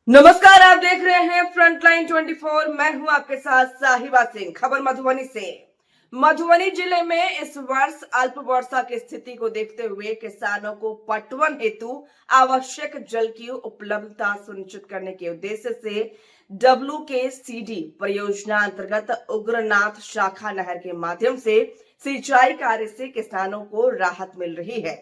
नमस्कार, आप देख रहे हैं फ्रंटलाइन 24। मैं हूं आपके साथ साहिबा सिंह। खबर मधुबनी से। मधुबनी जिले में इस वर्ष अल्प वर्षा की स्थिति को देखते हुए किसानों को पटवन हेतु आवश्यक जल की उपलब्धता सुनिश्चित करने के उद्देश्य से WKCD परियोजना अंतर्गत उग्रनाथ शाखा नहर के माध्यम से सिंचाई कार्य से किसानों को राहत मिल रही है।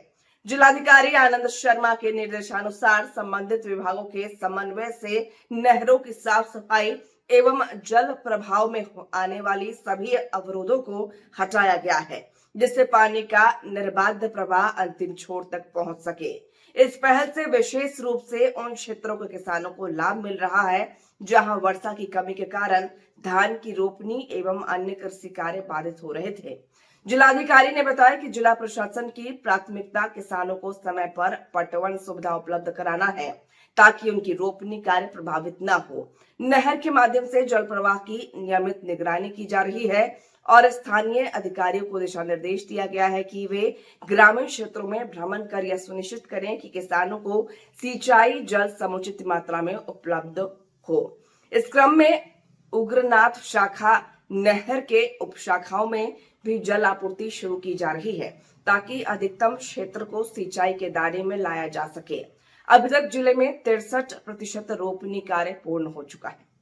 जिलाधिकारी आनंद शर्मा के निर्देशानुसार संबंधित विभागों के समन्वय से नहरों की साफ सफाई एवं जल प्रवाह में आने वाली सभी अवरोधों को हटाया गया है, जिससे पानी का निर्बाध प्रवाह अंतिम छोर तक पहुंच सके। इस पहल से विशेष रूप से उन क्षेत्रों के किसानों को लाभ मिल रहा है जहां वर्षा की कमी के कारण धान की रोपनी एवं अन्य कृषि कार्य बाधित हो रहे थे। जिलाधिकारी ने बताया कि जिला प्रशासन की प्राथमिकता किसानों को समय पर पटवन सुविधा उपलब्ध कराना है ताकि उनकी रोपनी कार्य प्रभावित न हो। नहर के माध्यम से जल प्रवाह की नियमित निगरानी की जा रही है और स्थानीय अधिकारियों को दिशा निर्देश दिया गया है कि वे ग्रामीण क्षेत्रों में भ्रमण कर यह सुनिश्चित करें कि किसानों को सिंचाई जल समुचित मात्रा में उपलब्ध हो। इस क्रम में उग्रनाथ शाखा नहर के उपशाखाओं में भी जल आपूर्ति शुरू की जा रही है ताकि अधिकतम क्षेत्र को सिंचाई के दायरे में लाया जा सके। अभी तक जिले में 63% रोपनी कार्य पूर्ण हो चुका है।